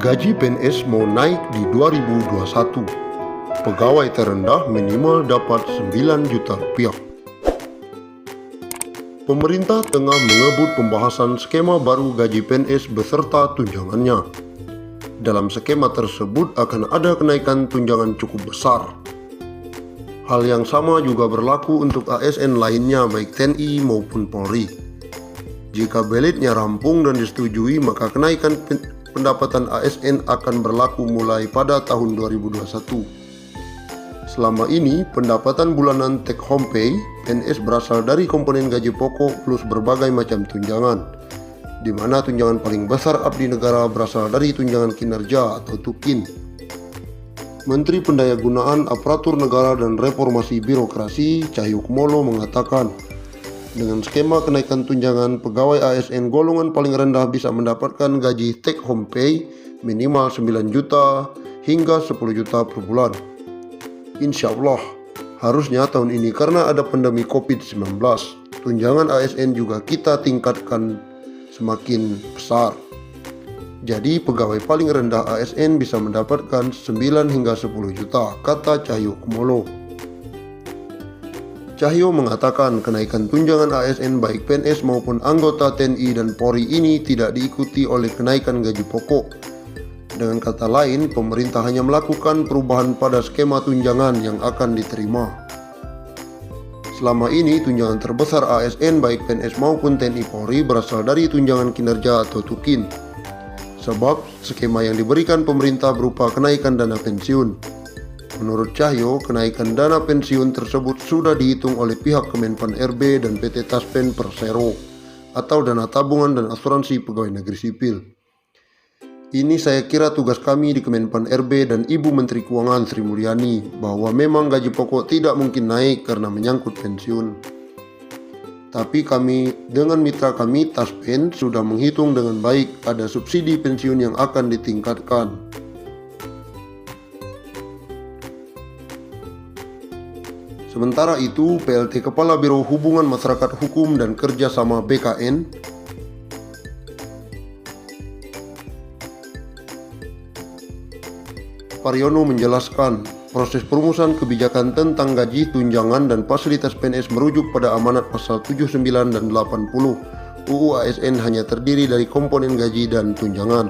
Gaji PNS mau naik di 2021. Pegawai terendah minimal dapat 9 juta rupiah. Pemerintah tengah mengebut pembahasan skema baru gaji PNS beserta tunjangannya. Dalam skema tersebut akan ada kenaikan tunjangan cukup besar. Hal yang sama juga berlaku untuk ASN lainnya baik TNI maupun Polri. Jika belitnya rampung dan disetujui, maka kenaikan pendapatan ASN akan berlaku mulai pada tahun 2021. Selama ini, pendapatan bulanan take home pay PNS berasal dari komponen gaji pokok plus berbagai macam tunjangan, di mana tunjangan paling besar abdi negara berasal dari tunjangan kinerja atau TUKIN. Menteri Pendayagunaan Aparatur Negara dan Reformasi Birokrasi Cahyokumolo mengatakan, dengan skema kenaikan tunjangan, pegawai ASN golongan paling rendah bisa mendapatkan gaji take home pay minimal 9 juta hingga 10 juta per bulan. Insya Allah, harusnya tahun ini karena ada pandemi COVID-19, tunjangan ASN juga kita tingkatkan semakin besar. Jadi pegawai paling rendah ASN bisa mendapatkan 9 hingga 10 juta, kata Cahyokumolo. Cahyo mengatakan kenaikan tunjangan ASN baik PNS maupun anggota TNI dan Polri ini tidak diikuti oleh kenaikan gaji pokok. Dengan kata lain, pemerintah hanya melakukan perubahan pada skema tunjangan yang akan diterima. Selama ini, tunjangan terbesar ASN baik PNS maupun TNI Polri berasal dari tunjangan kinerja atau TUKIN. Sebab, skema yang diberikan pemerintah berupa kenaikan dana pensiun. Menurut Cahyo, kenaikan dana pensiun tersebut sudah dihitung oleh pihak Kemenpan RB dan PT Taspen Persero atau dana tabungan dan asuransi pegawai negeri sipil. Ini saya kira tugas kami di Kemenpan RB dan Ibu Menteri Keuangan Sri Mulyani bahwa memang gaji pokok tidak mungkin naik karena menyangkut pensiun. Tapi kami dengan mitra kami Taspen sudah menghitung dengan baik ada subsidi pensiun yang akan ditingkatkan. Sementara itu, PLT Kepala Biro Hubungan Masyarakat Hukum dan Kerjasama BKN, Paryono menjelaskan, proses perumusan kebijakan tentang gaji, tunjangan, dan fasilitas PNS merujuk pada amanat pasal 79 dan 80 UU ASN hanya terdiri dari komponen gaji dan tunjangan.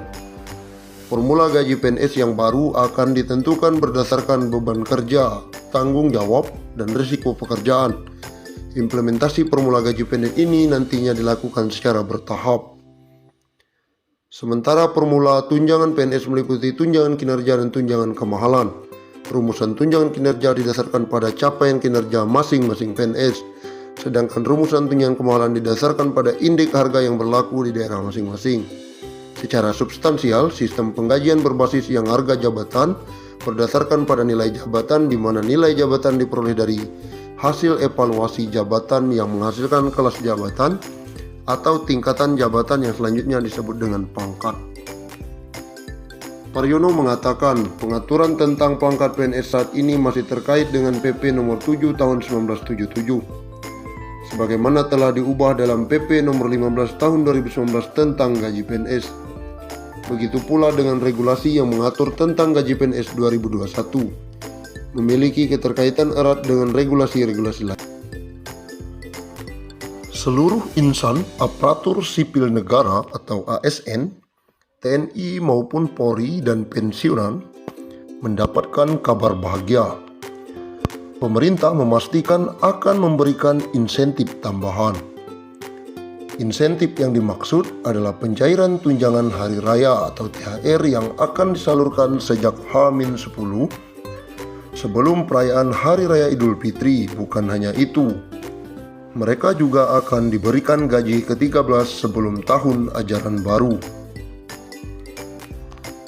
Formula gaji PNS yang baru akan ditentukan berdasarkan beban kerja, tanggung jawab, dan risiko pekerjaan. Implementasi formula gaji PNS ini nantinya dilakukan secara bertahap. Sementara formula tunjangan PNS meliputi tunjangan kinerja dan tunjangan kemahalan. Rumusan tunjangan kinerja didasarkan pada capaian kinerja masing-masing PNS, sedangkan rumusan tunjangan kemahalan didasarkan pada indeks harga yang berlaku di daerah masing-masing. Secara substansial, sistem penggajian berbasis yang harga jabatan berdasarkan pada nilai jabatan, di mana nilai jabatan diperoleh dari hasil evaluasi jabatan yang menghasilkan kelas jabatan atau tingkatan jabatan yang selanjutnya disebut dengan pangkat. Paryono mengatakan pengaturan tentang pangkat PNS saat ini masih terkait dengan PP nomor 7 tahun 1977 sebagaimana telah diubah dalam PP nomor 15 tahun 2019 tentang gaji PNS. Begitu pula dengan regulasi yang mengatur tentang gaji PNS 2021, memiliki keterkaitan erat dengan regulasi-regulasi lain. Seluruh insan aparatur sipil negara atau ASN, TNI maupun Polri dan pensiunan mendapatkan kabar bahagia. Pemerintah memastikan akan memberikan insentif tambahan. Insentif yang dimaksud adalah pencairan tunjangan hari raya atau THR yang akan disalurkan sejak H-10 sebelum perayaan Hari Raya Idul Fitri. Bukan hanya itu, mereka juga akan diberikan gaji ke-13 sebelum tahun ajaran baru.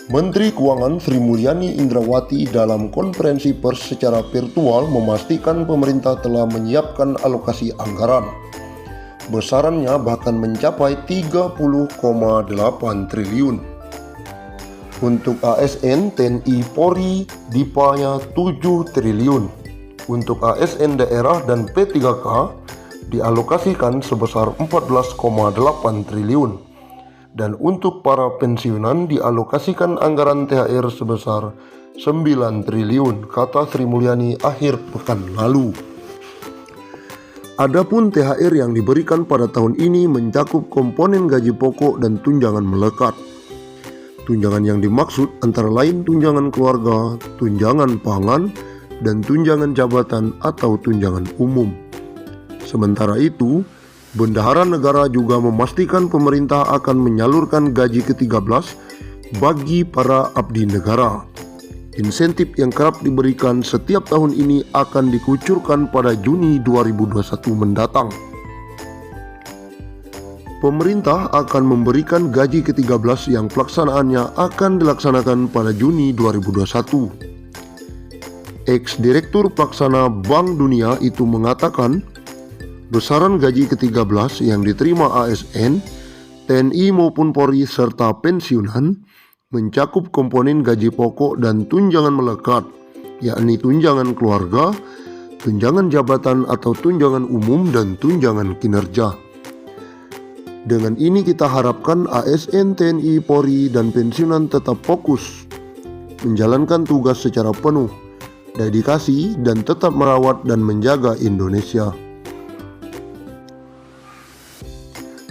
Menteri Keuangan Sri Mulyani Indrawati dalam konferensi pers secara virtual memastikan pemerintah telah menyiapkan alokasi anggaran. Besarannya bahkan mencapai 30,8 triliun. Untuk ASN, TNI, Polri, DIPA-nya 7 triliun. Untuk ASN daerah dan P3K dialokasikan sebesar 14,8 triliun. Dan untuk para pensiunan dialokasikan anggaran THR sebesar 9 triliun, kata Sri Mulyani akhir pekan lalu. Adapun THR yang diberikan pada tahun ini mencakup komponen gaji pokok dan tunjangan melekat. Tunjangan yang dimaksud antara lain tunjangan keluarga, tunjangan pangan, dan tunjangan jabatan atau tunjangan umum. Sementara itu, Bendahara Negara juga memastikan pemerintah akan menyalurkan gaji ke-13 bagi para abdi negara. Insentif yang kerap diberikan setiap tahun ini akan dikucurkan pada Juni 2021 mendatang. Pemerintah akan memberikan gaji ke-13 yang pelaksanaannya akan dilaksanakan pada Juni 2021. Ex-Direktur Pelaksana Bank Dunia itu mengatakan, besaran gaji ke-13 yang diterima ASN, TNI maupun Polri serta pensiunan mencakup komponen gaji pokok dan tunjangan melekat, yakni tunjangan keluarga, tunjangan jabatan atau tunjangan umum, dan tunjangan kinerja. Dengan ini kita harapkan ASN, TNI, Polri, dan pensiunan tetap fokus menjalankan tugas secara penuh, dedikasi, dan tetap merawat dan menjaga Indonesia.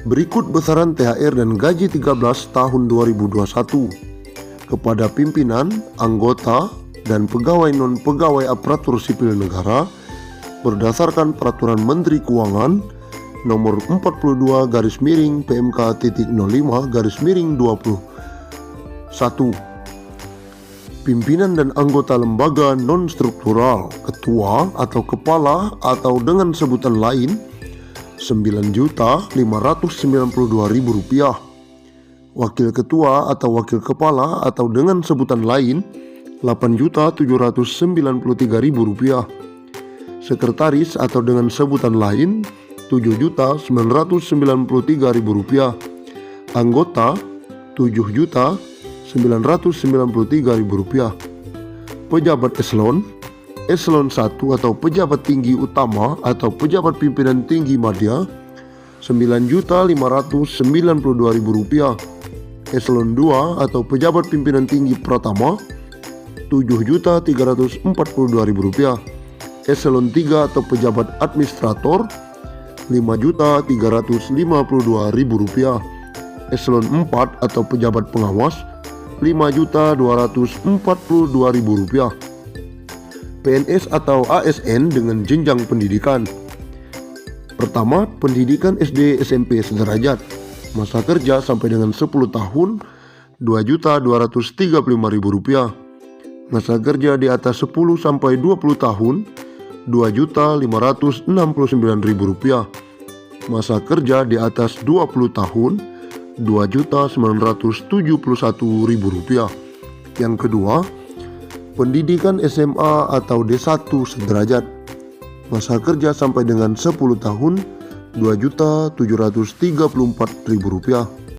Berikut besaran THR dan gaji 13 tahun 2021 kepada pimpinan, anggota, dan pegawai non-pegawai aparatur sipil negara berdasarkan Peraturan Menteri Keuangan Nomor 42/05-05-21. Pimpinan dan anggota lembaga non-struktural, ketua atau kepala atau dengan sebutan lain Rp9.592.000, wakil ketua atau wakil kepala atau dengan sebutan lain Rp8.793.000, sekretaris atau dengan sebutan lain Rp7.993.000, anggota Rp7.993.000, pejabat Eselon 1 atau pejabat tinggi utama atau pejabat pimpinan tinggi madya Rp9.592.000, Eselon 2 atau pejabat pimpinan tinggi pratama Rp7.342.000, Eselon 3 atau pejabat administrator Rp5.352.000, Eselon 4 atau pejabat pengawas Rp5.242.000. PNS atau ASN dengan jenjang pendidikan. Pertama, pendidikan SD SMP sederajat, masa kerja sampai dengan 10 tahun Rp2.235.000, masa kerja di atas 10 sampai 20 tahun Rp2.569.000, masa kerja di atas 20 tahun Rp2.971.000. Yang kedua, pendidikan SMA atau D1 sederajat, masa kerja sampai dengan 10 tahun Rp2.734.000,